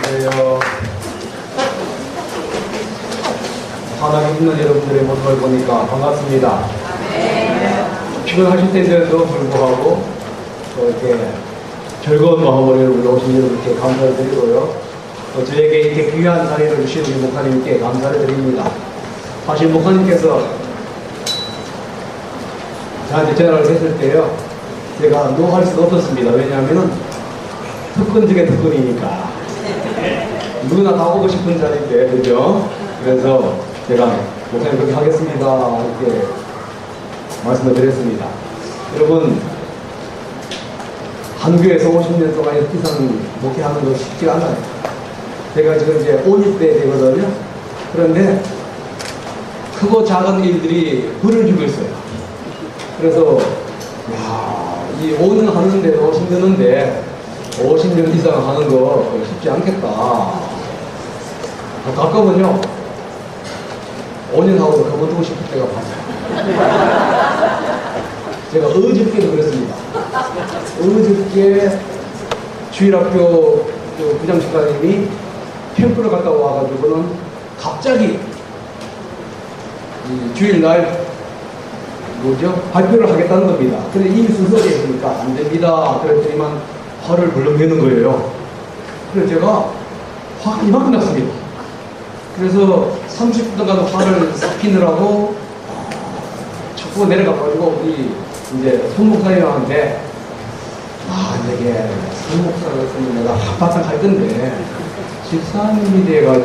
안녕하세요. 환하게 있는 여러분들의 모습을 보니까 반갑습니다. 피곤하실 텐데도 불구하고 또 이렇게 즐거운 마음으로 여러분들 오신 여러분께 감사를 드리고요. 또 저에게 이렇게 귀한 자리를 주신 우리 목사님께 감사를 드립니다. 사실 목사님께서 저한테 전화를 했을 때요, 제가 노할 수가 없었습니다. 왜냐하면 특권 중에 특권이니까 누구나 다 오고 싶은 자리인데, 그죠? 그래서 제가 목사님 그렇게 하겠습니다 이렇게 말씀을 드렸습니다. 여러분, 한교에서 50년 동안 이상 목회하는 거 쉽지 않아요. 제가 지금 이제 50대 되거든요. 그런데 크고 작은 일들이 불을 주고 있어요. 그래서 이 5년 하는데도 힘드는데 50년 이상 하는 거 쉽지 않겠다. 가끔은요 5년 하고도 그만두고 싶을 때가 많아요. 제가 어저께도 그랬습니다. 어저께 주일학교 부장집사님이 캠프를 갔다 와가지고는 갑자기 이 주일날 발표를 하겠다는 겁니다. 근데 이미 순서되어 있으니까 안 됩니다. 그랬더니만 화를 불러 내는 거예요. 그래서 제가 화가 이만큼 났습니다. 그래서 30분 동안 화를 삭히느라고 자꾸 내려가가지고 우리 이제 손 목사님한테 내게 손 목사였으면 내가 한바탕 할 건데 집사님이 내가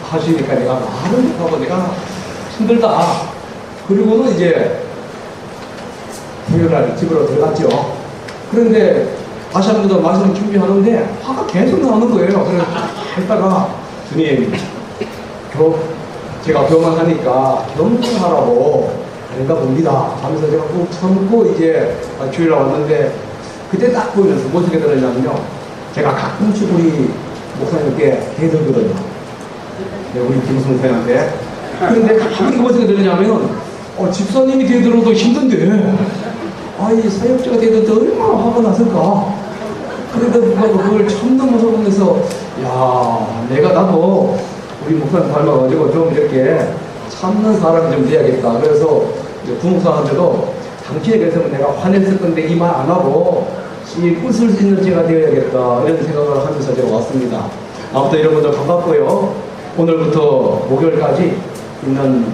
하시니까 내가 말을 못하고 내가 힘들다. 그리고는 이제 토요일날 집으로 들어갔죠. 그런데 다시 한 번 더 말씀을 준비하는데 화가 계속 나오는 거예요. 그래서 했다가 주님, 제가 교만하니까 겸손하라고 아닌가 봅니다 하면서 제가 꼭 참고 이제 주일날 왔는데, 그때 딱 보이면서 어떻게 들었냐면요, 제가 가끔씩 우리 목사님께 대들거든요. 우리 김성태한테. 그런데 가끔 어떻게 들었냐면 집사님이 대들어도 힘든데 이 사역자가 대들어도 얼마나 화가 났을까. 그런데 그걸 참는 모습을 보면서 나도 우리 목사님 닮아가지고 좀 이렇게 참는 사람이 좀 돼야겠다. 그래서 부목사한테도 당신에 대해서는 내가 화냈을 건데 이 말 안 하고 웃을 수 있는 제가 되어야겠다, 이런 생각을 하면서 제가 왔습니다. 아무튼 여러분들 반갑고요. 오늘부터 목요일까지 있는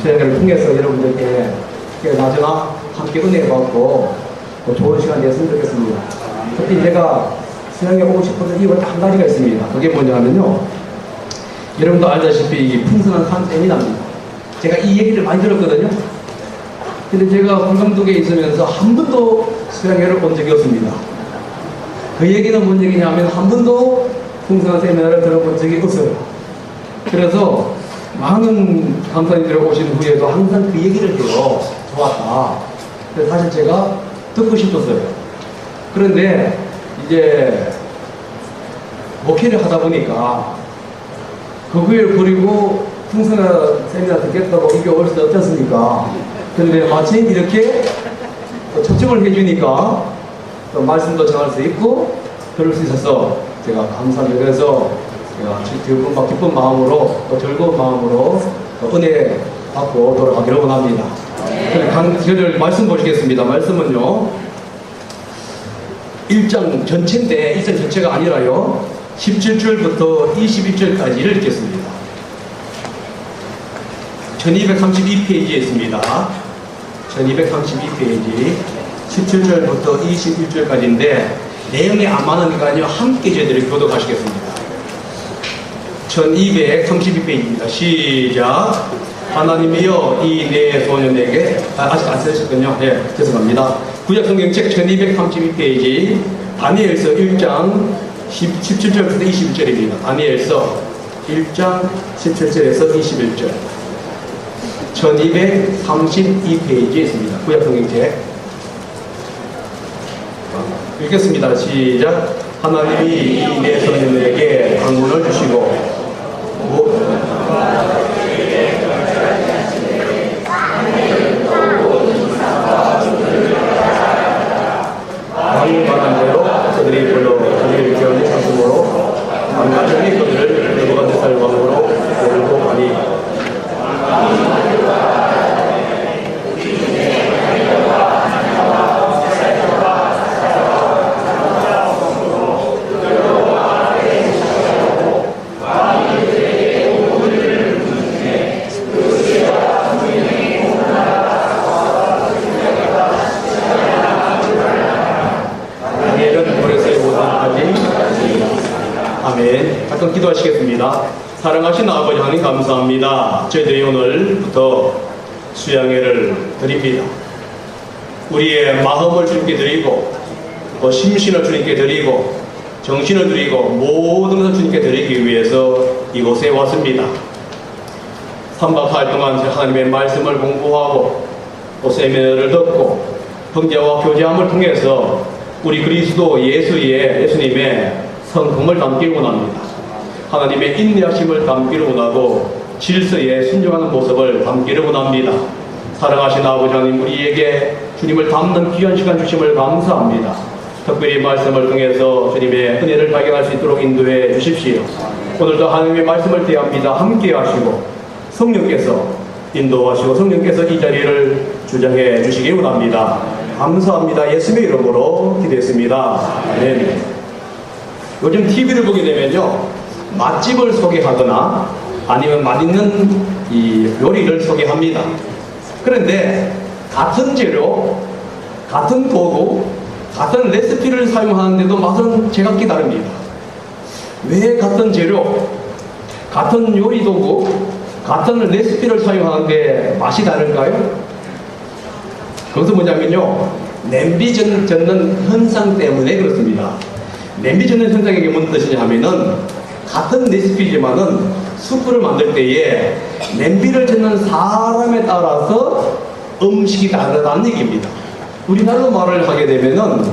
수양회를 통해서 여러분들께 나저나 함께 은혜 받고 좋은 시간 되었으면 좋겠습니다. 특히 제가 수양회 오고 싶어서 이유가 한 가지가 있습니다. 그게 뭐냐면요, 여러분도 알다시피 이 풍성한 삶 세미나입니다. 제가 이 얘기를 많이 들었거든요. 근데 제가 불감독에 있으면서 한 번도 수양회를 온 적이 없습니다. 그 얘기는 뭔 얘기냐면 한 번도 풍성한 세미나를 들어본 적이 없어요. 그래서 많은 강사님들이 오신 후에도 항상 그 얘기를 해요. 좋았다. 그래서 사실 제가 듣고 싶었어요. 그런데 이제 목회를 하다 보니까 그 후회를 버리고 풍성한 세미나 듣겠다고 이게 올 수 없지 않습니까? 그런데 마침 이렇게 초청을 해주니까 또 말씀도 전할 수 있고 들을 수 있어서 제가 감사합니다. 그래서 제가 기쁜 마음으로 또 즐거운 마음으로 또 은혜 받고 돌아가기를 원합니다. 저를 말씀 보시겠습니다. 말씀은요 1장 전체인데 1장 전체가 아니라요 17절부터 21절까지를 읽겠습니다. 1232페이지에 있습니다. 1232페이지 17절부터 21절까지인데 내용이 안 많으니까요 함께 저희들이 교독하시겠습니다. 1232페이지입니다. 시작. 하나님이여 이 내 소년에게 아직 안 쓰셨군요. 죄송합니다. 구약성경책 1232페이지 다니엘서 1장 17절부터 21절입니다. 다니엘서 1장 17절에서 21절 1232페이지에 있습니다. 구약성경책 읽겠습니다. 시작. 하나님이 이 내 소년에게 방문을 주시고 방문받은 대로 그들이 불러 그들의 견의 상품으로 가정이 그들을 느부갓네살 왕으로 데리고 가니 아멘. 잠깐 기도하시겠습니다. 사랑하신 아버지 하나님 감사합니다. 저희들이 오늘부터 수양회를 드립니다. 우리의 마음을 주님께 드리고 또 심신을 주님께 드리고 정신을 드리고 모든 것을 주님께 드리기 위해서 이곳에 왔습니다. 3박 4일 동안 하나님의 말씀을 공부하고 또 세미나를 듣고 형제와 교제함을 통해서 우리 그리스도 예수님의 성품을 담기를 원합니다. 하나님의 인내하심을 담기를 원하고 질서에 순종하는 모습을 담기를 원합니다. 사랑하신 아버지 하나님, 우리에게 주님을 담는 귀한 시간 주심을 감사합니다. 특별히 말씀을 통해서 주님의 은혜를 발견할 수 있도록 인도해 주십시오. 오늘도 하나님의 말씀을 대합니다. 함께 하시고 성령께서 인도하시고 성령께서 이 자리를 주장해 주시기 원합니다. 감사합니다. 예수님의 이름으로 기도했습니다. 아멘. 요즘 TV를 보게 되면요, 맛집을 소개하거나 아니면 맛있는 이 요리를 소개합니다. 그런데 같은 재료, 같은 도구, 같은 레시피를 사용하는데도 맛은 제각기 다릅니다. 왜 같은 재료, 같은 요리 도구, 같은 레시피를 사용하는데 맛이 다를까요? 그것은 뭐냐면요, 냄비 젓는 현상 때문에 그렇습니다. 냄비 젓는 현상이 무슨 뜻이냐 하면은 같은 레시피지만은 수프를 만들 때에 냄비를 젓는 사람에 따라서 음식이 다르다는 얘기입니다. 우리나라로 말을 하게 되면은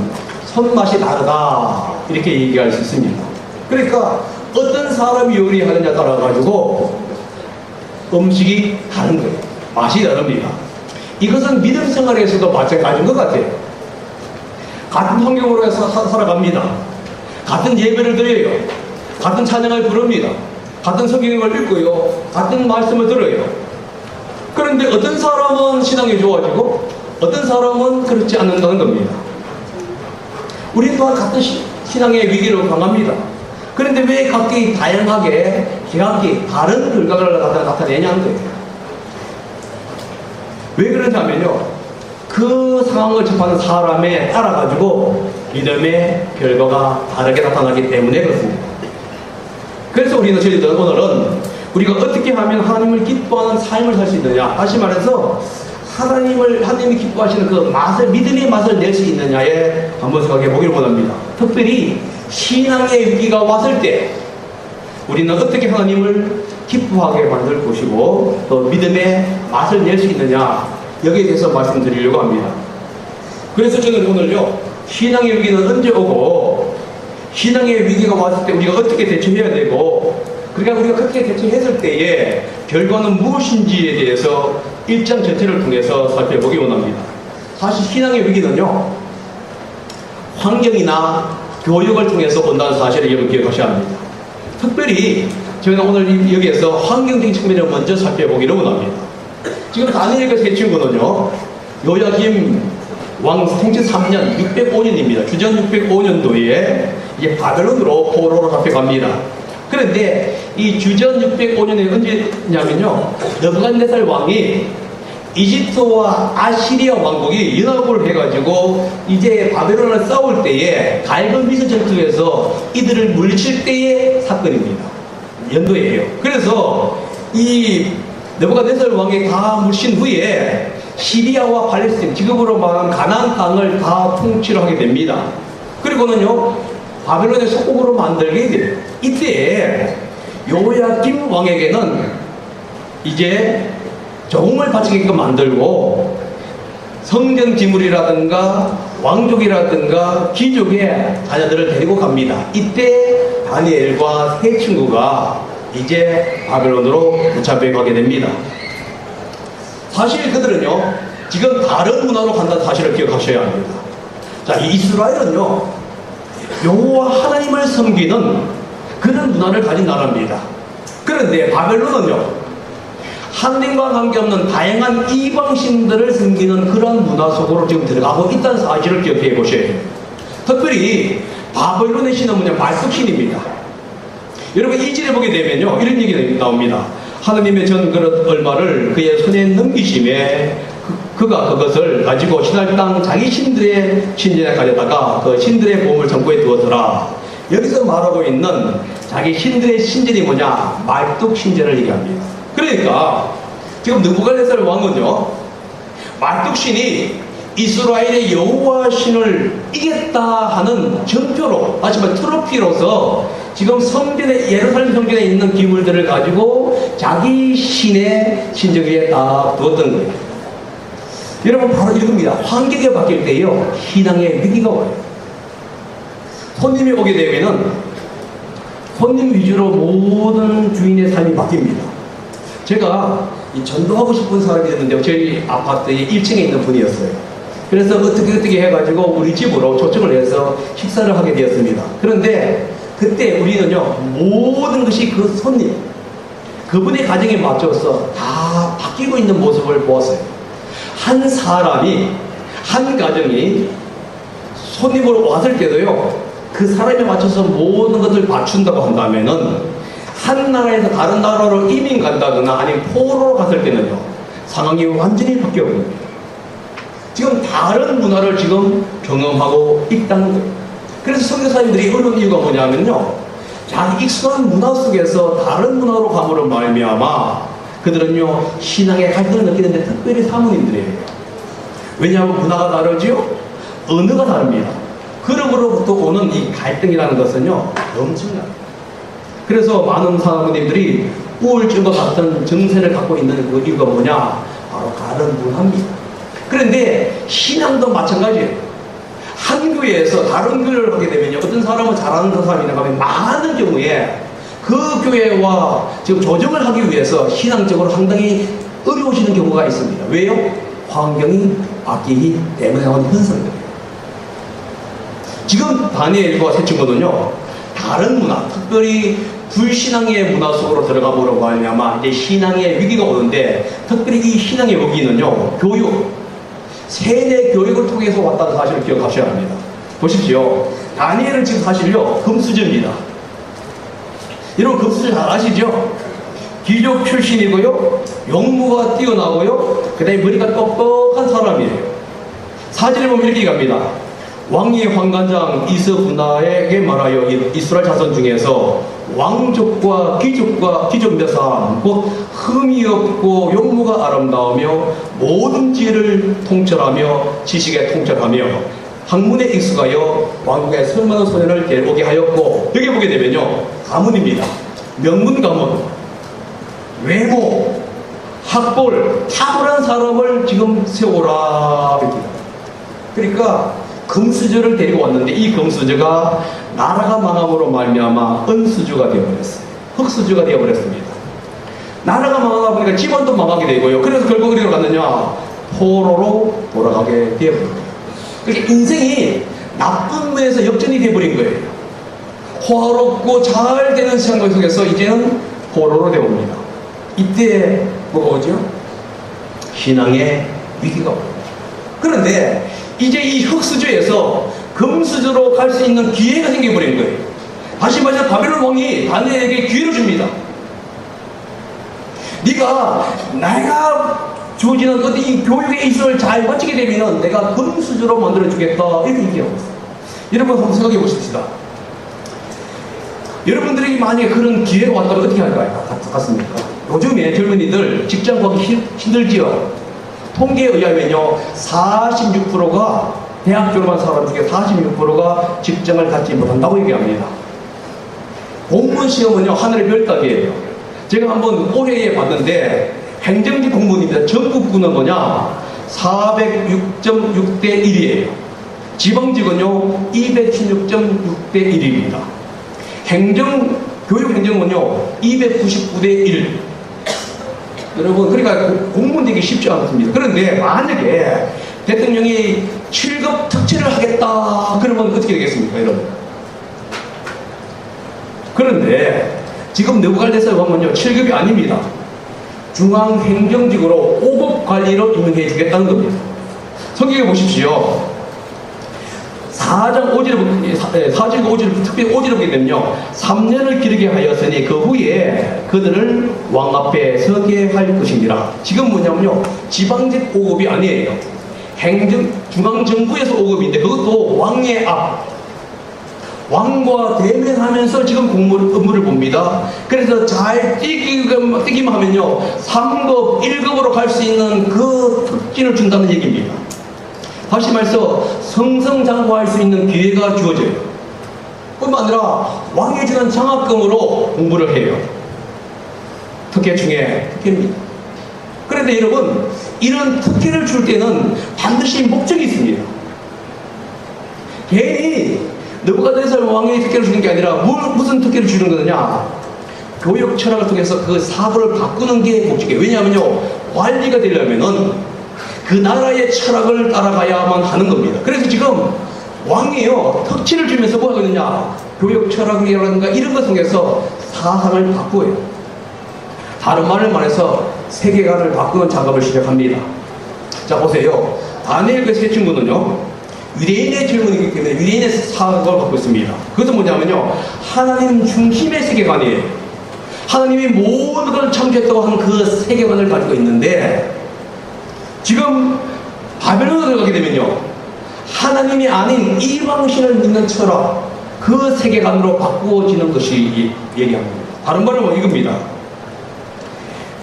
손맛이 다르다 이렇게 얘기할 수 있습니다. 그러니까 어떤 사람이 요리하느냐 따라 가지고 음식이 다른 거예요. 맛이 다릅니다. 이것은 믿음 생활에서도 마찬가지인 것 같아요. 같은 환경으로 해서 살아갑니다. 같은 예배를 드려요. 같은 찬양을 부릅니다. 같은 성경을 읽고요. 같은 말씀을 들어요. 그런데 어떤 사람은 신앙이 좋아지고 어떤 사람은 그렇지 않는다는 겁니다. 우리 또한 같은 신앙의 위기로 강합니다. 그런데 왜 각기 다양하게 각기 다른 결과를 나타내냐는 거예요. 왜 그러냐면요, 그 상황을 접하는 사람에 따라 가지고 믿음의 결과가 다르게 나타나기 때문에 그렇습니다. 그래서 저희들은 오늘은 우리가 어떻게 하면 하나님을 기뻐하는 삶을 살 수 있느냐, 다시 말해서 하나님이 기뻐하시는 그 맛을, 믿음의 맛을 낼 수 있느냐에 한번 생각해 보기를 원합니다. 특별히 신앙의 위기가 왔을 때 우리는 어떻게 하나님을 기뻐하게 만들 것이고 또 믿음의 맛을 낼 수 있느냐, 여기에 대해서 말씀드리려고 합니다. 그래서 저는 오늘요, 신앙의 위기는 언제 오고 신앙의 위기가 왔을 때 우리가 어떻게 대처해야 되고, 그러니까 우리가 그렇게 대처했을 때의 결과는 무엇인지에 대해서 1장 전체를 통해서 살펴보기 원합니다. 사실 신앙의 위기는요, 환경이나 교육을 통해서 온다는 사실을 여러분 기억하셔야 합니다. 특별히 저희는 오늘 여기에서 환경적인 측면을 먼저 살펴보기를 원합니다. 지금 다니엘과 세 친구는요, 요야김 왕 통치 3년 605년입니다. 주전 605년도에 이제 바벨론으로 포로로 잡혀갑니다. 그런데 이 주전 605년에 언제냐면요, 느부갓네살 왕이 이집트와 아시리아 왕국이 연합을 해가지고 이제 바벨론을 싸울 때에 갈그미스 전투에서 이들을 물리칠 때의 사건입니다. 연도예요. 그래서 이 느부갓네살 왕이 다 물신 후에 시리아와 팔레스틴, 지금으로 말하면 가나안 땅을 다 통치를 하게 됩니다. 그리고는요, 바벨론의 속국으로 만들게 돼요. 이때 요야김 왕에게는 이제 종을 바치게끔 만들고 성전 기물이라든가 왕족이라든가 귀족의 자녀들을 데리고 갑니다. 이때 다니엘과 세 친구가 이제 바벨론으로 붙잡혀 가게 됩니다. 사실 그들은요, 지금 다른 문화로 간다는 사실을 기억하셔야 합니다. 자, 이스라엘은요, 여호와 하나님을 섬기는 그런 문화를 가진 나라입니다. 그런데 바벨론은요, 하느님과 관계없는 다양한 이방신들을 섬기는 그런 문화 속으로 지금 들어가고 있다는 사실을 기억해 보셔야 돼요. 특별히 바벨론의 신은 뭐냐, 말뚝신입니다. 여러분 2절에 보게 되면요, 이런 얘기가 나옵니다. 하느님의 전 그릇 얼마를 그의 손에 넘기심에 그가 그것을 가지고 신할 땅 자기 신들의 신전에 가져다가 그 신들의 보험을 창고에 두었더라. 여기서 말하고 있는 자기 신들의 신전이 뭐냐, 말뚝 신전을 얘기합니다. 그러니까 지금 느부갓네살 왕은요, 말뚝 신이 이스라엘의 여호와 신을 이겼다 하는 전표로, 하지만 트로피로서 지금 성전에, 예루살렘 성전에 있는 기물들을 가지고 자기 신의 신전 위에 딱 두었던 거예요. 여러분 바로 이겁니다. 환경이 바뀔 때요, 신앙의 위기가 와요. 손님이 오게 되면은 손님 위주로 모든 주인의 삶이 바뀝니다. 제가 전도하고 싶은 사람이 있는데 저희 아파트의 1층에 있는 분이었어요. 그래서 어떻게 해가지고 우리 집으로 초청을 해서 식사를 하게 되었습니다. 그런데 그때 우리는요, 모든 것이 그 손님, 그분의 가정에 맞춰서 다 바뀌고 있는 모습을 보았어요. 한 사람이, 한 가정이 손님으로 왔을 때도요, 그 사람에 맞춰서 모든 것을 맞춘다고 한다면은, 한 나라에서 다른 나라로 이민 간다거나 아니면 포로로 갔을 때는요, 상황이 완전히 바뀌어버립니다. 지금 다른 문화를 지금 경험하고 있다는 거예요. 그래서 선교사님들이 어려운 이유가 뭐냐면요, 자기 익숙한 문화 속에서 다른 문화로 가므로 말미암아 그들은요, 신앙의 갈등을 느끼는데 특별히 사모님들이에요. 왜냐하면 문화가 다르지요? 언어가 다릅니다. 그럼으로부터 오는 이 갈등이라는 것은요, 엄청나요. 그래서 많은 사모님들이 우울증과 같은 증세를 갖고 있는 그 이유가 뭐냐, 바로 다른 문화입니다. 그런데 신앙도 마찬가지예요. 한 교회에서 다른 교회를 하게 되면요, 어떤 사람은 잘하는 사람이 있는가 하면 많은 경우에 그 교회와 지금 조정을 하기 위해서 신앙적으로 상당히 어려우시는 경우가 있습니다. 왜요? 환경이 바뀌기 때문에 나오는 현상들이에요. 지금 다니엘과 세 친구는요, 다른 문화, 특별히 불신앙의 문화 속으로 들어가보려고 말미암아 이제 신앙의 위기가 오는데, 특별히 이 신앙의 위기는요, 교육, 세대 교육을 통해서 왔다는 사실을 기억하셔야 합니다. 보십시오. 다니엘은 지금 사실요, 금수저입니다. 여러분 금수저 잘 아시죠? 귀족 출신이고요, 용무가 뛰어나고요, 그 다음에 머리가 똑똑한 사람이에요. 사진을 보면 이렇게 갑니다. 왕위 황관장 이스분하에게 말하여 이스라엘 자손 중에서 왕족과 귀족 몇 사람, 곧 흠이 없고 용무가 아름다우며 모든 지혜를 통철하며 지식에 통철하며 학문에 익숙하여 왕국의 수많은 소년을 데려오게 하였고, 여기 보게 되면요, 가문입니다. 명문 가문, 외모, 학벌, 탁월한 사람을 지금 세워라. 그러니까 금수저를 데리고 왔는데, 이 금수저가 나라가 망함으로 말미암아 은수저가 되어버렸어요. 흙수저가 되어버렸습니다. 나라가 망하다 보니까 집안도 망하게 되고요. 그래서 결국 어디로 갔느냐, 포로로 돌아가게 되어버립니다. 그러니까 인생이 나쁜 면에서 역전이 되어버린 거예요. 호화롭고 잘 되는 생각 속에서 이제는 포로로 되어옵니다. 이때 뭐가 오죠? 신앙의 위기가 옵니다. 그런데 이제 이 흙수저에서 금수저로 갈 수 있는 기회가 생겨버린 거예요. 다시 말해서 바벨론 왕이 다니엘에게 기회를 줍니다. 내가 주어지는 어떤 이 교육의 이수를 잘 마치게 되면 내가 금수저로 만들어주겠다, 이렇게 얘기하고 있어요. 여러분 한번 생각해 보십시다. 여러분들에게 만약에 그런 기회가 왔다면 어떻게 할까요? 같습니까? 요즘에 젊은이들 직장 구하기 힘들지요. 통계에 의하면요, 46%가 대학 졸업한 사람 중에 46%가 직장을 갖지 못한다고 얘기합니다. 공무원 시험은요, 하늘의 별따기예요. 제가 한번 올해에 봤는데 행정직 공무원입니다. 전국구는 뭐냐, 406.6대 1이에요. 지방직은요 216.6대 1입니다. 교육행정은요 299대 1. 여러분, 그러니까 공무원 되기 쉽지 않습니다. 그런데 만약에 대통령이 7급 특채를 하겠다 그러면 어떻게 되겠습니까, 여러분? 그런데 지금 느부갓네살에 보면요 7급이 아닙니다. 중앙행정직으로 5급 관리로 임명해 주겠다는 겁니다. 성경에 보십시오. 4장 5절부터 특별히 5절에 보게 되면요 3년을 기르게 하였으니 그 후에 그들을 왕 앞에 서게 할 것이니라. 지금 뭐냐면요 지방직 5급이 아니에요. 중앙정부에서 5급인데 그것도 왕의 앞, 왕과 대면하면서 지금 업무를 봅니다. 그래서 잘 뛰기만 하면요 3급, 1급으로 갈 수 있는 그 특징을 준다는 얘기입니다. 다시 말해서 성성장구할 수 있는 기회가 주어져요. 뿐만 아니라 왕이 주는 장학금으로 공부를 해요. 특혜 중에 특혜입니다. 그런데 여러분 이런 특혜를 줄 때는 반드시 목적이 있습니다. 괜히 느부갓네살 왕의 특혜를 주는 게 아니라 무슨 특혜를 주는 거느냐, 교육 철학을 통해서 그 사고를 바꾸는 게 목적이에요. 왜냐하면요 관리가 되려면은 그 나라의 철학을 따라가야만 하는 겁니다. 그래서 지금 왕이요 특혜를 주면서 뭐 하거든요, 교육 철학이라든가 이런 것 통해서 사상을 바꾸어요. 다른 말을 말해서 세계관을 바꾸는 작업을 시작합니다. 자 보세요. 다니엘 그 세 친구는요 유대인의 질문이기 때문에 유대인의 사고를 갖고 있습니다. 그것은 뭐냐면요 하나님 중심의 세계관이에요. 하나님이 모든 걸 창조했다고 하는 그 세계관을 가지고 있는데 지금 바벨론으로 들어가게 되면요 하나님이 아닌 이방신을 믿는 철학, 그 세계관으로 바꾸어지는 것이 얘기합니다. 다른 말은 뭐 이겁니다.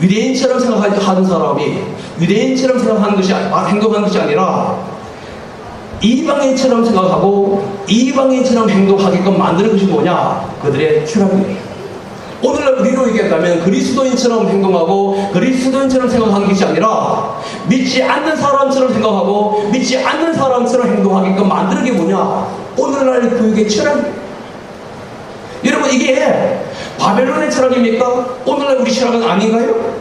유대인처럼 생각하는 사람이 유대인처럼 생각하는 것이 행동하는 것이 아니라 이방인처럼 생각하고 이방인처럼 행동하게끔 만드는 것이 뭐냐, 그들의 철학이에요. 오늘날 우리로 얘기한다면 그리스도인처럼 행동하고 그리스도인처럼 생각하는 것이 아니라 믿지 않는 사람처럼 생각하고 믿지 않는 사람처럼 행동하게끔 만드는 게 뭐냐, 오늘날 교육의 철학이에요. 여러분 이게 바벨론의 철학입니까? 오늘날 우리 철학은 아닌가요?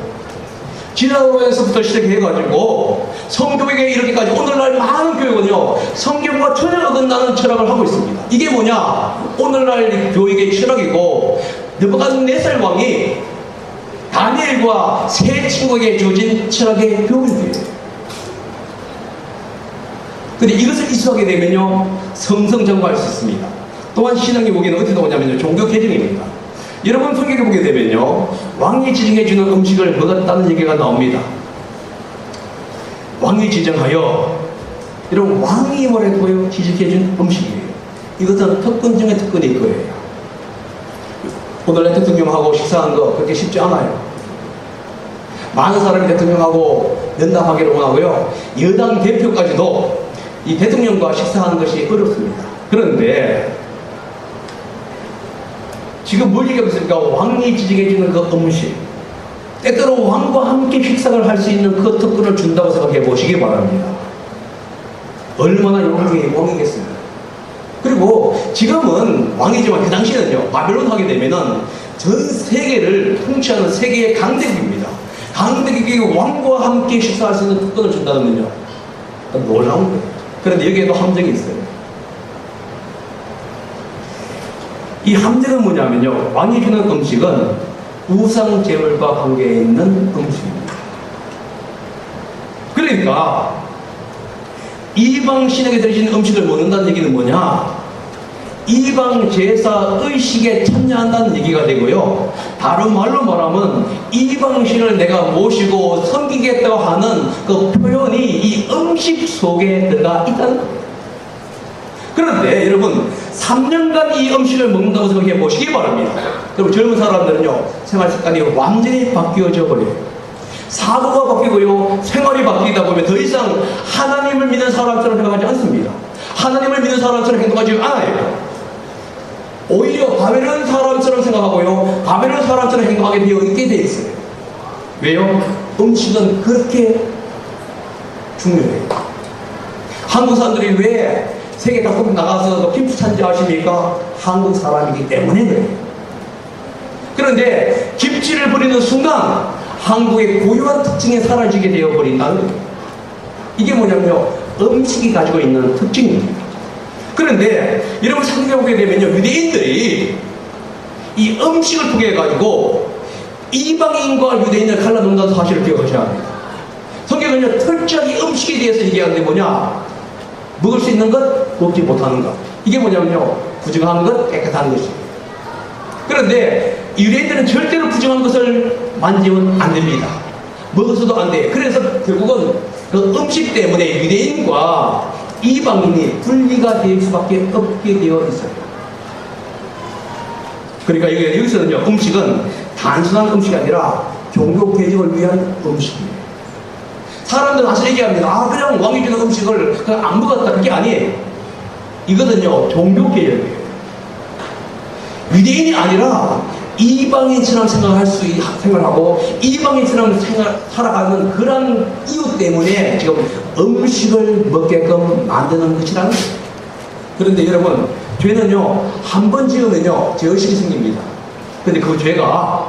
지나로에서부터 시작해가지고 성교육에 이렇게까지 오늘날 많은 교육은요 성경과 전혀 어긋나는 철학을 하고 있습니다. 이게 뭐냐, 오늘날 교육의 철학이고 느부갓네살 왕이 다니엘과 세 친구에게 주어진 철학의 교훈이에요. 근데 이것을 이수하게 되면요 성성장구할 수 있습니다. 또한 신앙의 무게는 어디서 오냐면요 종교 개정입니다. 여러분 성경에 보게 되면요 왕이 지정해주는 음식을 먹었다는 얘기가 나옵니다. 왕이 지정하여, 여러분 왕이 뭐라고요? 지정해준 음식이에요. 이것은 특권 중에 특권일 거예요. 오늘날 대통령하고 식사한 거 그렇게 쉽지 않아요. 많은 사람이 대통령하고 면담하기를 원하고요 여당 대표까지도 이 대통령과 식사하는 것이 어렵습니다. 그런데 지금 뭘 얘기하고 있습니까? 왕이 지정해주는 그 음식, 때때로 왕과 함께 식사를 할 수 있는 그 특권을 준다고 생각해 보시기 바랍니다. 얼마나 영광의 왕이겠습니까? 그리고 지금은 왕이지만 그 당시에는요 바벨론 하게 되면은 전 세계를 통치하는 세계의 강대국입니다. 강대국이 왕과 함께 식사할 수 있는 특권을 준다는 건요 놀라운 거예요. 그런데 여기에도 함정이 있어요. 이 함정은 뭐냐면요 왕이 주는 음식은 우상 제물과 관계 있는 음식입니다. 그러니까 이방 신에게 드리신 음식을 먹는다는 얘기는 뭐냐, 이방 제사 의식에 참여한다는 얘기가 되고요, 다른 말로 말하면 이방 신을 내가 모시고 섬기겠다고 하는 그 표현이 이 음식 속에 들어가 있다는 거예요. 그런데 여러분 3년간 이 음식을 먹는다고 생각해 보시기 바랍니다. 그럼 젊은 사람들은요 생활 습관이 완전히 바뀌어져 버려요. 사고가 바뀌고요 생활이 바뀌다 보면 더 이상 하나님을 믿는 사람처럼 생각하지 않습니다. 하나님을 믿는 사람처럼 행동하지 않아요. 오히려 바벨론 사람처럼 생각하고요 바벨론 사람처럼 행동하게 되어 있게 돼 있어요. 왜요? 음식은 그렇게 중요해요. 한국 사람들이 왜 세계 각국 나가서 김치 찬지 아십니까? 한국 사람이기 때문에 그래요. 그런데 김치를 버리는 순간 한국의 고유한 특징이 사라지게 되어버린다는 거예요. 이게 뭐냐면요 음식이 가지고 있는 특징입니다. 그런데 여러분 생각해 보게 되면요 유대인들이 이 음식을 통해 가지고 이방인과 유대인을 갈라놓는다는 사실을 기억하셔야 합니다. 성경은요, 철저하게 음식에 대해서 얘기하는데 뭐냐? 먹을 수 있는 것, 먹지 못하는 것. 이게 뭐냐면요, 부정한 것, 깨끗한 것이. 그런데 유대인들은 절대로 부정한 것을 만지면 안 됩니다. 먹어서도 안 돼. 그래서 결국은 그 음식 때문에 유대인과 이방인이 분리가 될 수밖에 없게 되어 있어요. 그러니까 여기서는요, 음식은 단순한 음식이 아니라 종교 개혁을 위한 음식입니다. 사람들은 사실 얘기합니다. 아, 그냥 왕이 주는 음식을 그냥 안 먹었다. 그게 아니에요. 이거는요, 종교 개혁이에요. 유대인이 아니라 이방인처럼 생각하고 이방인처럼 살아가는 그런 이유 때문에 지금 음식을 먹게끔 만드는 것이라는 거예요. 그런데 여러분, 죄는요, 한 번 지으면요, 죄의식이 생깁니다. 근데 그 죄가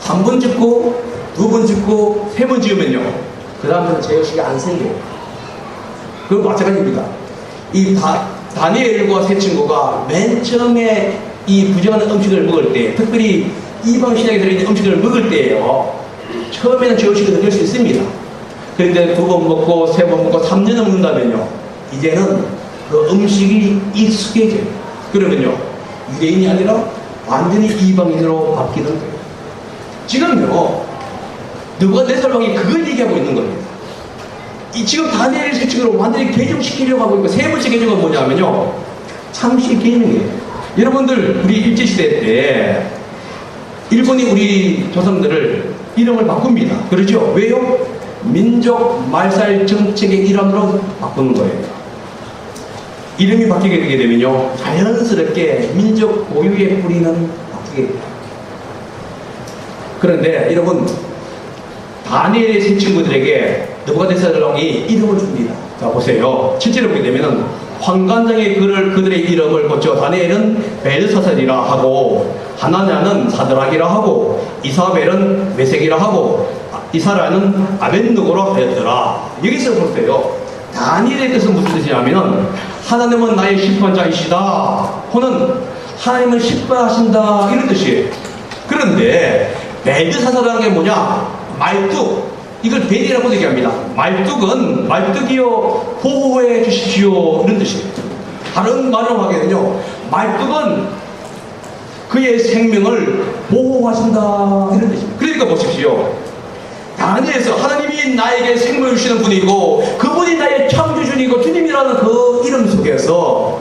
한 번 짓고, 두 번 짓고, 세 번 지으면요, 그 다음에는 죄의식이 안 생겨요. 그건 마찬가지입니다. 이 다니엘과 세 친구가 맨 처음에 이 부정한 음식을 먹을 때, 특별히 이방 신약에 들어있는 음식을 먹을 때예요, 처음에는 죄의식이 느낄 수 있습니다. 그런데 두 번 먹고, 세 번 먹고, 3년을 먹는다면요, 이제는 그 음식이 익숙해져요. 그러면요, 유대인이 아니라 완전히 이방인으로 바뀌는 거예요. 지금요, 느부갓네살 왕이 그걸 얘기하고 있는 겁니다. 지금 다니엘 세칙으로 완전히 개정시키려고 하고 있고, 세 번째 개정은 뭐냐면요, 창시 개명이에요. 여러분들, 우리 일제시대 때 일본이 우리 조상들을 이름을 바꿉니다. 그렇죠? 왜요? 민족 말살 정책의 일환으로 바꾸는 거예요. 이름이 바뀌게 되게 되면요, 자연스럽게 민족 고유의 뿌리는 바뀌게 됩니다. 그런데 여러분, 다니엘의 세 친구들에게 느부갓네살 왕이 이름을 줍니다. 자, 보세요. 실제로 보게 되면은 환관장의 그들의 이름을 고쳐 다니엘은 벨사살이라 하고, 하나냐는 사드락이라 하고, 이사벨은 메색이라 하고, 이사라는 아벤느고라 하였더라. 여기서 보세요. 다니엘의 뜻은 무슨 뜻이냐면은, 하나님은 나의 심판자이시다, 혹은 하나님은 심판하신다, 이런 뜻이에요. 그런데 벨사살이라는 게 뭐냐? 말뚝. 이걸 벨이라고 얘기합니다. 말뚝이요, 보호해 주십시오, 이런 뜻이에요. 다른 말로 하기에는요, 말뚝은 그의 생명을 보호하신다, 이런 뜻입니다. 그러니까 보십시오. 다니엘에서 하나님이 나에게 생명을 주시는 분이고, 그분이 나의 창조주이고 주님이라는 그 이름 속에서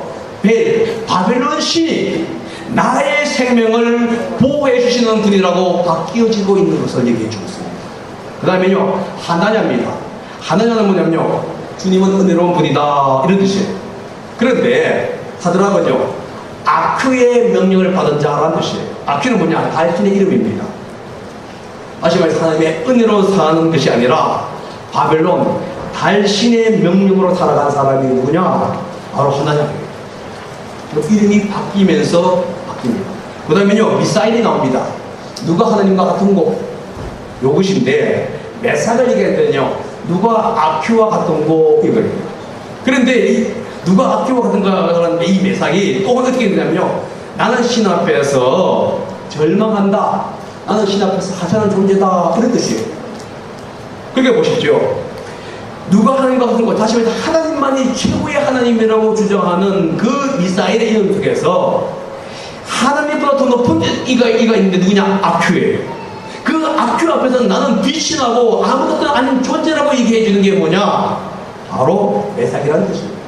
바벨론 신이 나의 생명을 보호해 주시는 분이라고 바뀌어지고 있는 것을 얘기해 주고 있습니다. 그 다음에요, 하나냐입니다. 하나냐는 뭐냐면요, 주님은 은혜로운 분이다, 이런 뜻이에요. 그런데 사드락은요, 아큐의 명령을 받은 자라는 뜻이에요. 아큐는 뭐냐? 달신의 이름입니다. 다시 말해서 하나님의 은혜로 사는 것이 아니라 바벨론 달신의 명령으로 살아간 사람이 누구냐? 바로 하나냐예요. 이름이 바뀌면서 바뀝니다. 그 다음에요, 미사일이 나옵니다. 누가 하나님과 같은 고? 요것인데, 메삭을 얘기했더니요, 누가 아큐와 같은 고? 이거예요. 그런데 누가 아큐와 같은가 하는 이 메삭이 또 어떻게 되냐면요, 나는 신 앞에서 절망한다, 나는 신 앞에서 하찮은 존재다, 그런 뜻이에요. 그러니까 보십시오. 누가 하나님과 같은 거, 다시 말해서 하나님만이 최고의 하나님이라고 주장하는 그 미사일의 이름 속에서 하나님보다 더 높은 이가 있는데 누구냐? 아큐예요. 그 아큐 앞에서 나는 빛이나고 아무것도 아닌 존재라고 얘기해 주는 게 뭐냐? 바로 메삭이라는 뜻입니다.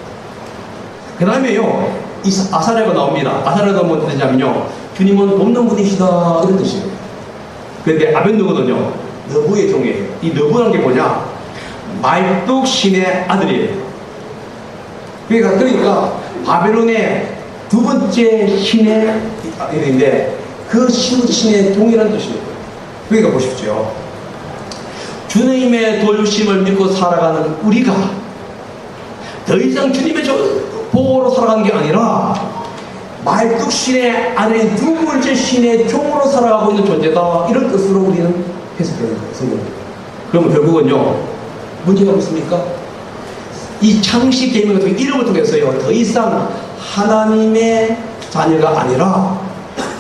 그 다음에요, 아사랴가 나옵니다. 아사랴가 뭔 뜻이냐면요, 주님은 돕는 분이시다, 이런 뜻이에요. 그런데 아벤느고는요, 너부의 종이에요. 이 너부라는 게 뭐냐? 말뚝 신의 아들이에요. 그러니까 바벨론의 두 번째 신의 아들인데, 그 신의 종이라는 뜻이에요. 그러니까 보십시오. 주님의 도우심을 믿고 살아가는 우리가 더 이상 주님의 보호로 살아가는 게 아니라 말뚝 신의 아들인 두 번째 신의 종으로 살아가고 있는 존재다, 이런 뜻으로 우리는 해석되는 거예요, 성경은. 그러면 결국은요, 문제가 없습니까? 이 창시 계명 같은 이름을 통해서요, 더 이상 하나님의 자녀가 아니라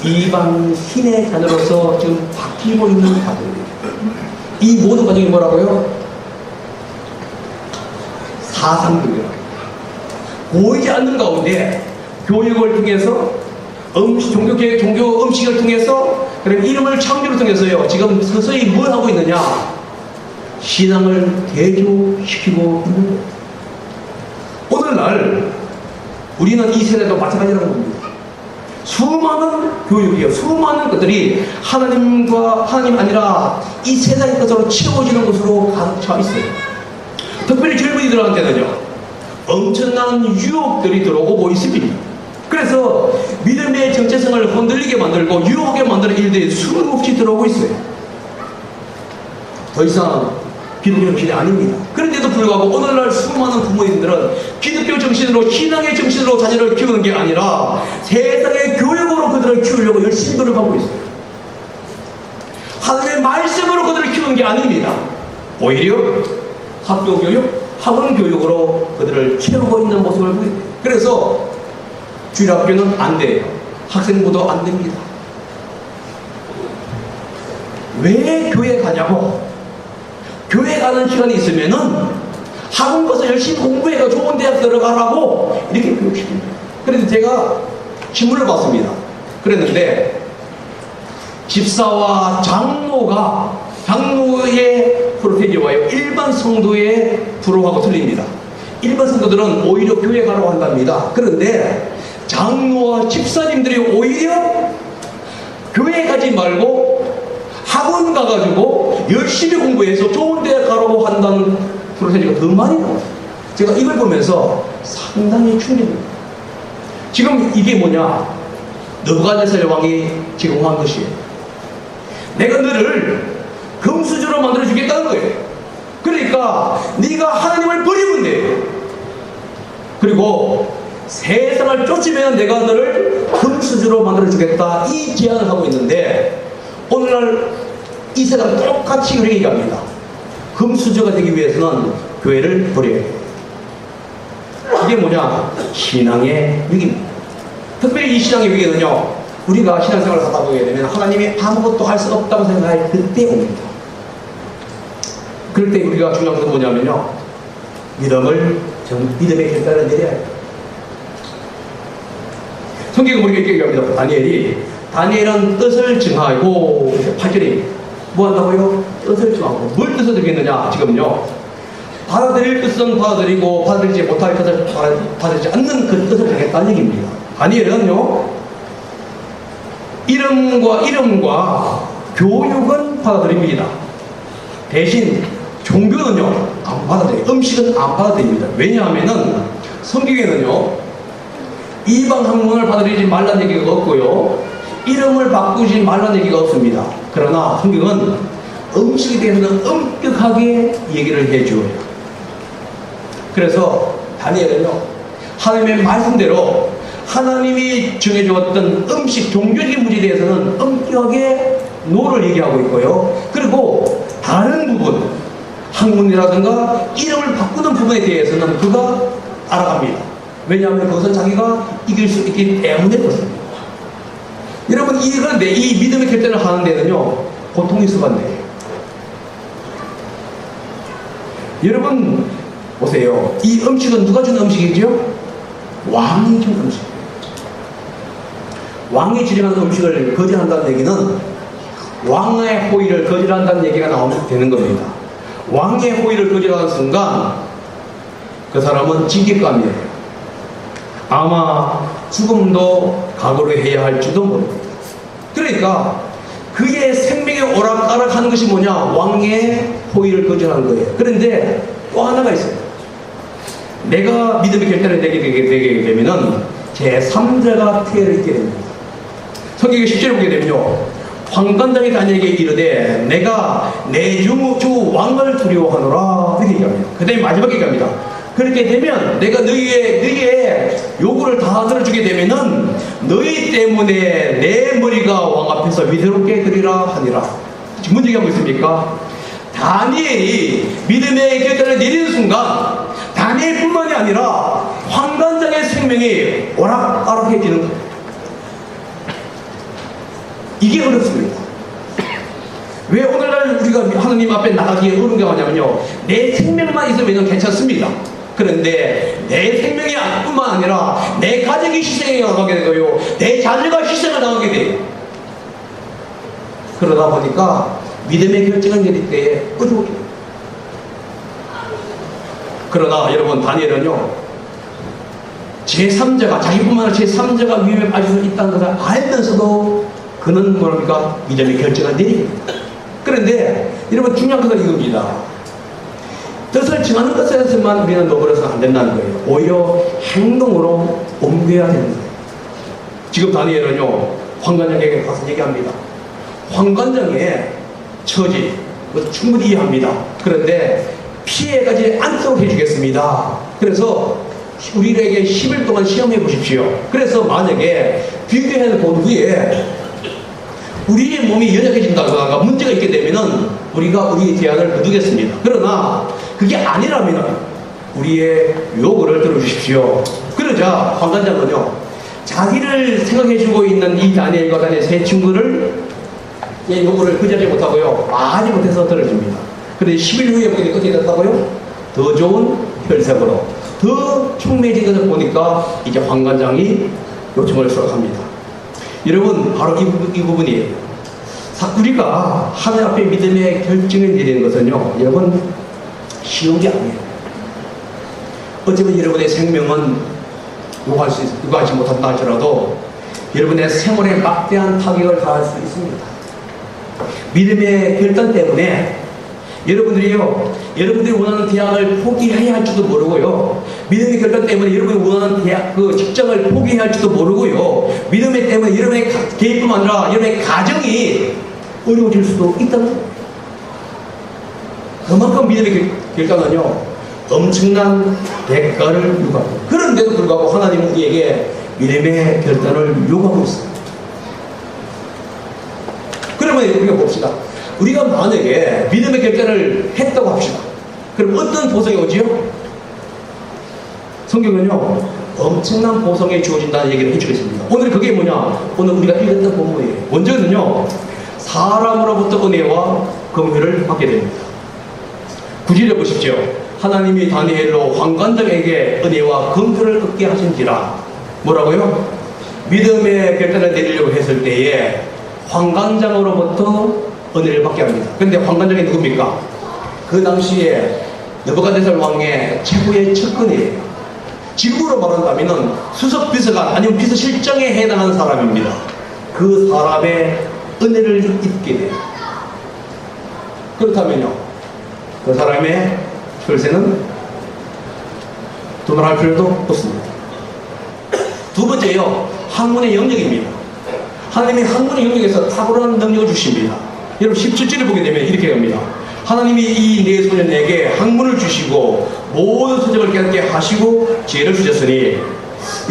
이방 신의 자녀로서 지금 바뀌고 있는 과정입니다. 이 모든 과정이 뭐라고요? 사상교육. 보이지 않는 가운데 교육을 통해서 종교개혁, 종교 음식을 통해서 그리고 이름을 창조를 통해서요. 지금 서서히 뭘 하고 있느냐? 신앙을 대조시키고 있는 거예요. 오늘날 우리는 이 세대도 마찬가지라고 봅니다. 수많은 교육이요, 수많은 것들이 하나님 아니라 이 세상의 것으로 채워지는 것으로 가득 차 있어요. 특별히 젊은이들한테는요, 엄청난 유혹들이 들어오고 있습니다. 그래서 믿음의 정체성을 흔들리게 만들고 유혹하게 만드는 일들이 수없이 들어오고 있어요. 더 이상 기독교 정신이 아닙니다. 그런데도 불구하고 오늘날 수많은 부모님들은 기독교 정신으로, 신앙의 정신으로 자녀를 키우는 게 아니라 세상의 교육으로 그들을 키우려고 열심히 노력하고 있어요. 하나님의 말씀으로 그들을 키우는 게 아닙니다. 오히려 학교 교육, 학원 교육으로 그들을 채우고 있는 모습을 보입니다. 그래서 주일학교는 안 돼요. 학생부도 안 됩니다. 왜 교회 가냐고? 교회 가는 시간이 있으면은 학원 가서 열심히 공부해서 좋은 대학 들어가라고 이렇게 교육시킵니다. 그래서 제가 신문을 봤습니다. 그랬는데 집사와 장로의 프로페지와요, 일반 성도의 프로하고 틀립니다. 일반 성도들은 오히려 교회 가라고 한답니다. 그런데 장로와 집사님들이 오히려 교회 가지 말고 학원 가가지고 열심히 공부해서 좋은 대학 가라고 한다는 프로세지가 더 많이 나와요. 제가 이걸 보면서 상당히 충격입니다. 지금 이게 뭐냐? 느부갓네살 왕이 지금 한 것이에요. 내가 너를 금수저로 만들어 주겠다는 거예요. 그러니까 네가 하나님을 버리면 돼. 그리고 세상을 쫓으면 내가 너를 금수저로 만들어 주겠다, 이 제안을 하고 있는데 오늘날 이 세상 똑같이 그렇게 얘기합니다. 금수저가 되기 위해서는 교회를 버려야 돼요. 이게 뭐냐? 신앙의 위기입니다. 특별히 이 신앙의 위기는요, 우리가 신앙생활을 하다 보게 되면 하나님이 아무것도 할 수 없다고 생각할 그때 옵니다. 그럴 때 우리가 중요한 것은 뭐냐면요, 믿음의 결단을 내려야 해요. 성경에 우리가 이렇게 얘기합니다. 다니엘은 뜻을 정하고, 8절에 뭐 한다고요? 뜻을 정하고. 뭘 뜻을 정했느냐? 지금요, 받아들일 뜻은 받아들이고 받아들이지 못할 뜻을 받아들이지 않는 그 뜻을 정했다는 얘기입니다. 다니엘은요, 이름과 교육은 받아들입니다. 대신 종교는요, 안 받아들여요. 음식은 안 받아들입니다. 왜냐하면은 성경에는요, 이방 학문을 받아들이지 말라는 얘기가 없고요, 이름을 바꾸지 말라는 얘기가 없습니다. 그러나 성경은 음식에 대해서는 엄격하게 얘기를 해줘요. 그래서 다니엘은요, 하나님의 말씀대로 하나님이 정해주었던 음식, 종교적인 문제에 대해서는 엄격하게 노를 얘기하고 있고요. 그리고 다른 부분, 학문이라든가 이름을 바꾸는 부분에 대해서는 그가 알아갑니다. 왜냐하면 그것은 자기가 이길 수 있기 때문에 그렇습니다. 여러분, 그런데 이 믿음의 결단을 하는 데는요, 고통이 수반돼요. 여러분 보세요. 이 음식은 누가 준 음식이죠? 왕이 준 음식이에요. 왕이 지정한 음식을 거절한다는 얘기는 왕의 호의를 거절한다는 얘기가 나오면 되는 겁니다. 왕의 호의를 거절하는 순간 그 사람은 징계감이에요. 아마 죽음도 각오를 해야 할지도 모릅니다. 그러니까 그의 생명의 오락가락하는 것이 뭐냐? 왕의 호의를 거절하는 거예요. 그런데 또 하나가 있어요. 내가 믿음의 결단을 내게 되게 되면은 제3자가 피해를 입게 됩니다. 성경의 10절을 보게 되면요, 황관장이 다니엘에게 이르되 내가 내 주 왕을 두려워하노라 이렇게 얘기합니다. 그 다음에 마지막에 얘기합니다. 그렇게 되면 내가 너희의 요구를 다 들어주게 되면은 너희 때문에 내 머리가 왕 앞에서 위태롭게 되리라 하니라. 지금 뭔 얘기하고 있습니까? 다니엘이 믿음의 결단을 내리는 순간 다니엘뿐만이 아니라 황관장의 생명이 오락가락해지는 거예요. 이게 어렵습니다. 왜 오늘날 우리가 하느님 앞에 나가기에 어려운가냐면요, 내 생명만 있으면 괜찮습니다. 그런데 내 생명이 뿐만 아니라 내 가족이 희생에 나가게 되고요, 내 자녀가 희생을 나가게 돼요. 그러다 보니까 믿음의 결정을 내릴 때에 어려워요. 그러나 여러분, 다니엘은요, 제3자가, 자기뿐만 아니라 제3자가 위험에 빠질 수 있다는 것을 알면서도 그는 뭐랍니까? 믿음의 결정을 내립니다. 그런데 여러분, 중요한 것은 이겁니다. 뜻을 정하는 것에서만 우리는 너버려서는 안 된다는 거예요. 오히려 행동으로 옮겨야 되는 거예요. 지금 다니엘은요, 황관장에게 가서 얘기합니다. 황관장의 처지 충분히 이해합니다. 그런데 피해가지 않도록 해주겠습니다. 그래서 우리에게 10일 동안 시험해 보십시오. 그래서 만약에 비교해 본 후에 우리의 몸이 연약해진다거나 문제가 있게 되면은 우리가 우리의 대안을 묻겠습니다. 그러나 그게 아니라면 우리의 요구를 들어주십시오. 그러자 황관장은요, 자기를 생각해주고 있는 이 다니엘과 다니엘 세 친구를 요구를 거절하지 못하고요, 마지 못해서 들어줍니다. 그런데 10일 후에 어떻게 됐다고요? 더 좋은 혈색으로 더 충매해진 것을 보니까 이제 황관장이 요청을 수락합니다. 여러분, 바로 이 부분이에요. 우리가 하늘 앞에 믿음의 결정을 내리는 것은요, 여러분, 쉬운 게 아니에요. 어쩌면 여러분의 생명은 요구하지 못한다 할지라도 여러분의 생활에 막대한 타격을 가할 수 있습니다. 믿음의 결단 때문에 여러분들이 원하는 대학을 포기해야 할지도 모르고요, 믿음의 결단 때문에 여러분이 원하는 대학, 직장을 포기해야 할지도 모르고요, 믿음의 때문에 여러분의 개인뿐만 아니라 여러분의 가정이 어려워질 수도 있다는 거예요. 그만큼 믿음의 결단은요, 엄청난 대가를 요구합니다. 그런데도 불구하고 하나님은 우리에게 믿음의 결단을 요구하고 있습니다. 그러면 우리가 봅시다. 우리가 만약에 믿음의 결단을 했다고 합시다. 그럼 어떤 보상이 오지요? 성경은요, 엄청난 보상이 주어진다는 얘기를 해주겠습니다. 오늘 그게 뭐냐? 오늘 우리가 읽었던 본문이에요. 먼저는요, 사람으로부터 은혜와 긍휼을 받게 됩니다. 구절을 보십시오. 하나님이 다니엘로 황관장에게 은혜와 긍휼을 얻게 하신지라. 뭐라고요? 믿음의 결단을 내리려고 했을 때에 황관장으로부터 은혜를 받게 합니다. 그런데 황관장이 누굽니까? 그 당시에 느부갓네살 왕의 최고의 측근이에요. 지금으로 말한다면 수석 비서관 아니면 비서실장에 해당하는 사람입니다. 그 사람의 은혜를 입게 돼요. 그렇다면요, 그 사람의 혈세는 두말할 필요도 없습니다. 두 번째요, 학문의 영역입니다. 하나님이 학문의 영역에서 탁월한 능력을 주십니다. 여러분 17절을 보게 되면 이렇게 합니다. 하나님이 이 네 소년에게 학문을 주시고 모든 서적을 깨닫게 하시고 지혜를 주셨으니,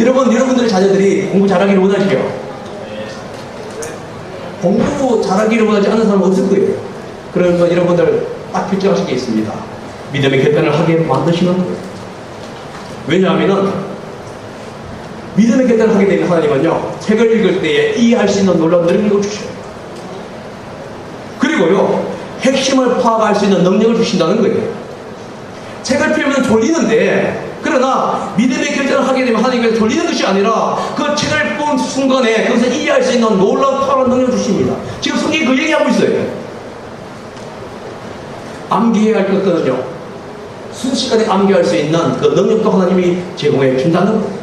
여러분들의 자녀들이 공부 잘하기를 원하시죠? 공부 잘하기를 원하지 않는 사람은 없을 거예요. 그러면 여러분들 딱 결정하실 게 있습니다. 믿음의 결단을 하게 만드시는 거예요. 왜냐하면은 믿음의 결단을 하게 되면 하나님은요, 책을 읽을 때에 이해할 수 있는 놀라운 능력을 주셔요. 그리고요, 핵심을 파악할 수 있는 능력을 주신다는 거예요. 책을 펴면 졸리는데, 그러나 믿음의 결단을 하게 되면 하나님께서 졸리는 것이 아니라 그 책을 본 순간에 그것을 이해할 수 있는 놀라운 파악한 능력을 주십니다. 지금 성경이 그 얘기하고 있어요. 암기해야 할 것들은요, 순식간에 암기할 수 있는 그 능력도 하나님이 제공해 준다는 거예요.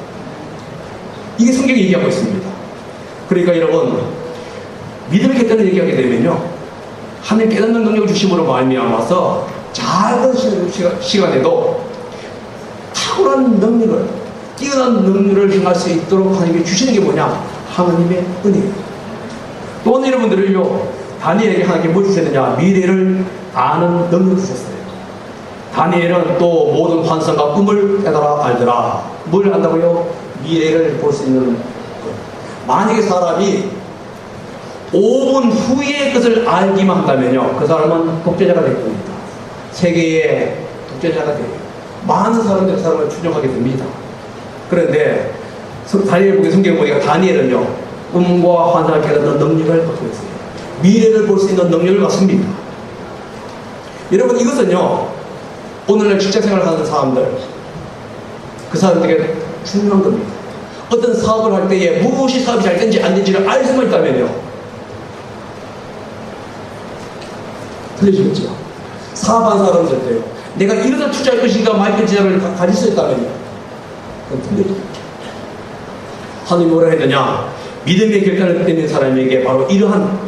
이게 성경이 얘기하고 있습니다. 그러니까 여러분, 믿음의 결단을 얘기하게 되면요, 하나님 깨닫는 능력을 주심으로 말미암아서 작은 시간에도 탁월한 능력을, 뛰어난 능력을 행할 수 있도록 하나님이 주시는 게 뭐냐? 하나님의 은혜예요. 또 여러분들을요, 다니엘에게 하나님께 뭘 주셨느냐? 미래를 아는 능력을 주셨어요. 다니엘은 또 모든 환상과 꿈을 깨달아 알더라. 뭘 안다고요? 미래를 볼 수 있는 것. 만약에 사람이 5분 후에 그것을 알기만 한다면요, 그 사람은 독재자가 될 겁니다. 세계의 독재자가 돼요. 많은 사람들이 그 사람을 추종하게 됩니다. 그런데 다니엘 보기 성경 보니까 다니엘은요, 꿈과 환상을 깨닫는 능력을 갖고 있어요. 미래를 볼 수 있는 능력을 갖습니다. 여러분, 이것은요, 오늘날 직장생활을 하는 사람들, 그 사람들에게 중요한 겁니다. 어떤 사업을 할 때에 무엇이 사업이 잘 되는지 안 되는지를 알 수만 있다면요, 틀려지겠죠. 사업한 사람들도요, 내가 이러다 투자할 것인가 말 것인가를 가질 수 있다면요, 그건 틀려집니다. 하나님이 뭐라 했느냐? 믿음의 결단을 내는 사람에게 바로 이러한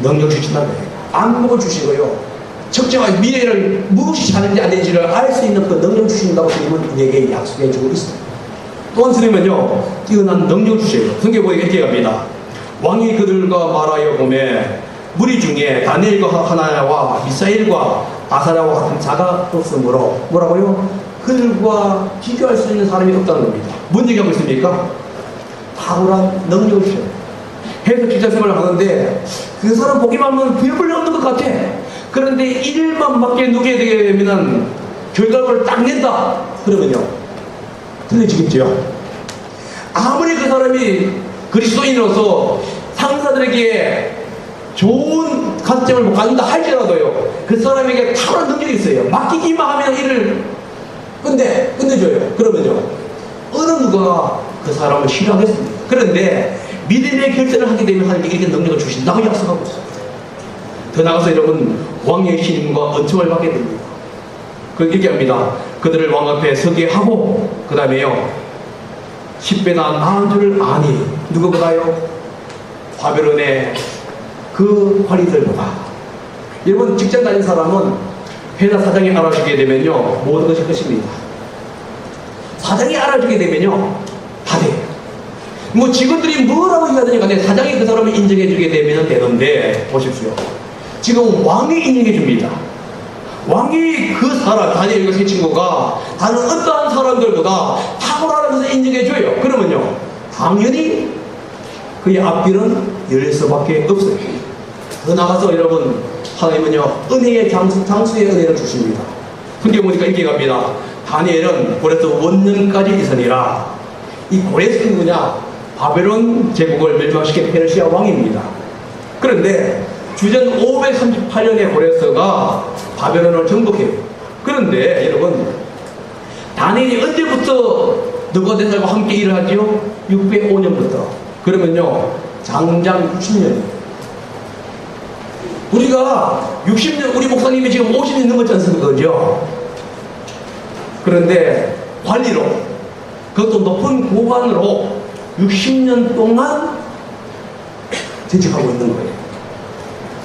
능력 주신다는 거예요. 안목을 주시고요, 적정한 미래를 무엇이 잘하는지 안 되는지를 알 수 있는 그 능력 주신다고 주님은 우리에게 약속해 주고 있습니다. 또한 주님은요, 뛰어난 능력 주셔요. 성경에 보니까 이렇게 갑니다. 왕이 그들과 말하여 보매 무리 중에 다니엘과 하나야와 미사일과 아사랴와 같은 자가 없으므로, 뭐라고요? 그들과 비교할 수 있는 사람이 없다는 겁니다. 뭔 얘기하고 있습니까? 탁월한 능력을 주셔요. 해서 직장생활을 하는데 그 사람 보기만 하면 별볼일 없는 것 같아. 그런데 일만 밖에 누게 되게 되면 결과물을 딱 낸다. 그러면요, 틀려지겠죠. 아무리 그 사람이 그리스도인으로서 상사들에게 좋은 가점을 갖는다 할지라도요, 그 사람에게 탁월한 능력이 있어요. 맡기기만 하면 일을 끝내줘요. 그러면요, 어느 누가 그 사람을 싫어하겠습니까? 그런데 믿음의 결단을 하게 되면 하나님께 이렇게 능력을 주신다고 약속하고 있어요. 더 나가서 여러분, 왕의 신임과 은총을 받게 됩니다. 그 얘기합니다. 그들을 왕 앞에 서게 하고, 그 다음에요, 10배나 나은 줄을 아니. 누구보다요? 바벨론의 그 관리들보다. 여러분, 직장 다니는 사람은 회사 사장이 알아주게 되면요, 모든 것이 끝입니다. 사장이 알아주게 되면요, 다 돼요. 뭐 직원들이 뭐라고 얘기하든지 간에 사장이 그 사람을 인정해주게 되면 되는데, 보십시오. 지금 왕이 인정해줍니다. 왕이 그 사람, 다니엘 그 친구가 다른 어떠한 사람들보다 탁월하면서 인정해줘요. 그러면요, 당연히 그의 앞길은 열릴 수밖에 없어요. 더 나가서 여러분, 하나님은요, 은혜의 장수의 은혜를 주십니다. 성경 보니까 이렇게 갑니다. 다니엘은 고레스 원년까지 있으니라. 이 고레스는 누구냐? 바벨론 제국을 멸망시킨 페르시아 왕입니다. 그런데 주전 538년에 고레스가 바벨론을 정복해요. 그런데 여러분, 다니엘이 언제부터 느부갓네살과 함께 일을 하지요? 605년부터. 그러면요, 장장 60년이에요. 우리가 60년, 우리 목사님이 지금 50년 넘었지 않습니까? 그죠? 그런데 관리로, 그것도 높은 고관으로 60년 동안 재직하고 있는 거예요.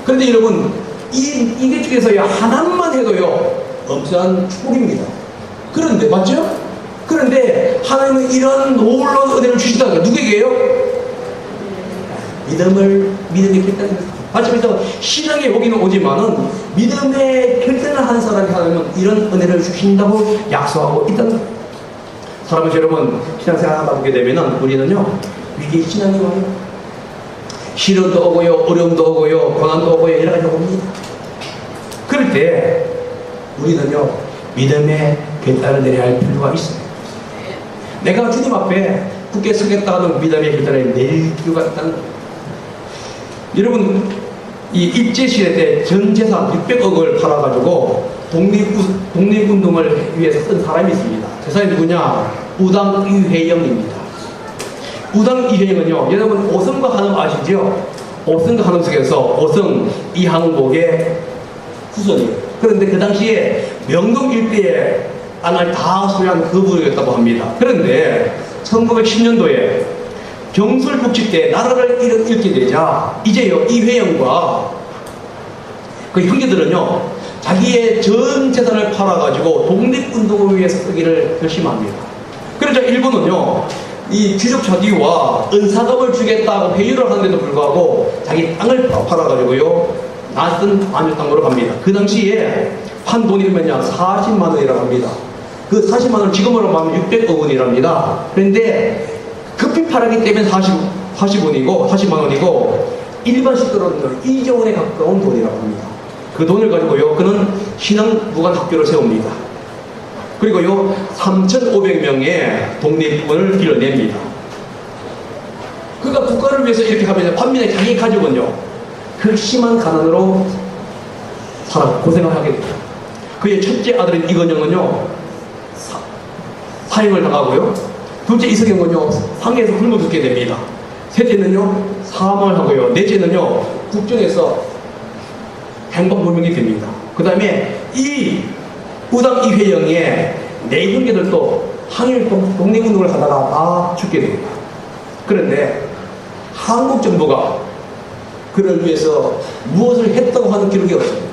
그런데 여러분, 이게 중에서요, 하나만 해도요, 엄청난 축복입니다. 그런데, 맞죠? 그런데 하나님은 이런 놀라운 은혜를 주시다가 누구에게요? 믿음의 결단을, 맞죠? 그래서 신앙의 오기는 오지만은 믿음의 결단을 하는 사람이 하나님은 이런 은혜를 주신다고 약속하고 있다는 거예요. 사람은 여러분, 신앙생활 하다 보게 되면은 우리는요, 위기의 신앙이 와요. 시련도 오고요, 어려움도 오고요, 고난도 오고요, 여러 가지가 옵니다. 그럴 때 우리는요, 믿음의 결단을 내려야 할 필요가 있어요. 내가 주님 앞에 굳게 서겠다 하는 믿음의 결단을 내릴 필요가 있다는 거예요. 여러분, 이 일제시대 때 전 재산 600억을 팔아가지고 독립운동을 위해서 쓴 사람이 있습니다. 그 사람이 누구냐? 우당 이회영입니다. 우당 이회영은요, 여러분 오성과 한음 아시죠? 오성과 한음 속에서 오성 이항복의 후손이에요. 그런데 그 당시에 명동 일대에 땅을 다 소유한 그 부였다고 합니다. 그런데 1910년도에 경술국치 때 나라를 잃게 되자 이제요, 이회영과 그 형제들은요, 자기의 전 재산을 팔아가지고 독립운동을 위해서 쓰기를 결심합니다. 그러자 일본은요, 이 귀족 자기와 은사금을 주겠다고 회유를 하는데도 불구하고 자기 땅을 팔아가지고요, 낯선 안주 땅으로 갑니다. 그 당시에 판 돈이 얼마냐? 40만 원이라고 합니다. 그 40만 원 지금으로 하면 600억 원이랍니다. 그런데 급히 팔았기 때문에 40만 원이고 일반 식도로는 2조 원에 가까운 돈이라고 합니다. 그 돈을 가지고요, 그는 신앙무관 학교를 세웁니다. 그리고요, 3,500명의 독립군을 길러냅니다. 국가를 위해서 이렇게 하면 반면에 자기 가족은요, 극심한 가난으로 고생을 하게 됩니다. 그의 첫째 아들인 이건영은요, 사형을 당하고요, 둘째 이석영은요, 상해에서 굶어 죽게 됩니다. 셋째는요, 사망을 하고요, 넷째는요, 국정에서 행방불명이 됩니다. 그 다음에 이 우당 이회영의 네 형제들도 항일 독립운동을 하다가 다 죽게 됩니다. 그런데 한국 정부가 그를 위해서 무엇을 했다고 하는 기록이 없습니다.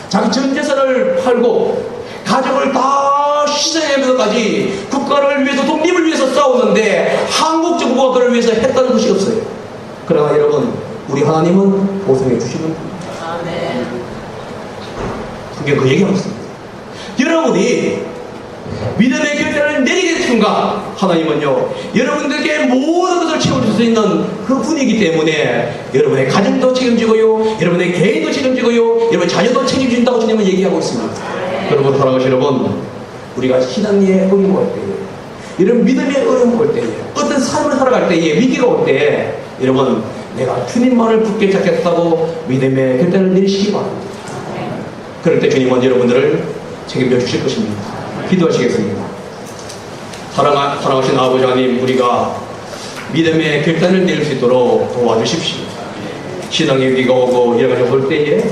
자기 전 재산을 팔고 가족을 다 희생하면서까지 국가를 위해서 독립을 위해서 싸웠는데 한국 정부가 그를 위해서 했다는 것이 없어요. 그러나 여러분, 우리 하나님은 보상해 주시는 분입니다. 성경 그 얘기하고 있습니다. 여러분이 믿음의 결단을 내리는 순간 하나님은요, 여러분들께 모든 것을 채워줄 수 있는 그 분이기 때문에 여러분의 가정도 책임지고요, 여러분의 개인도 책임지고요, 여러분의 자녀도 책임진다고 주님은 얘기하고 있습니다. 여러분, 사랑하시는 여러분, 우리가 신앙의 어려움이 올 때에, 이런 믿음의 어려움이 올 때에, 어떤 삶을 살아갈 때에, 위기가 올 때에 여러분, 내가 주님만을 붙게 잡겠다고 믿음의 결단을 내리시기 바랍니다. 그럴 때 주님은 여러분들을 책임져 주실 것입니다. 기도하시겠습니다. 사랑하신 아버지 하나님, 우리가 믿음의 결단을 내릴 수 있도록 도와주십시오. 신앙의 위기가 오고 여러 가지 올 때에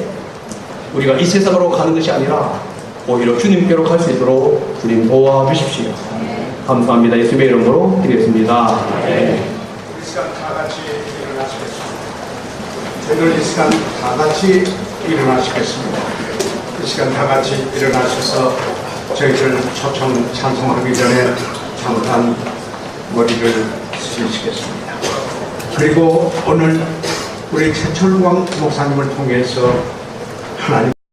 우리가 이 세상으로 가는 것이 아니라 오히려 주님께로 갈 수 있도록 주님 도와주십시오. 감사합니다. 예수님의 이름으로 기도했습니다. 이 시간 다 같이 일어나시겠습니다. 저희들 이 시간 다 같이 일어나시겠습니다. 이 시간 다 같이 일어나셔서 저희들 초청 찬송하기 전에 잠깐 머리를 숙이시겠습니다. 그리고 오늘 우리 최철광 목사님을 통해서 하나님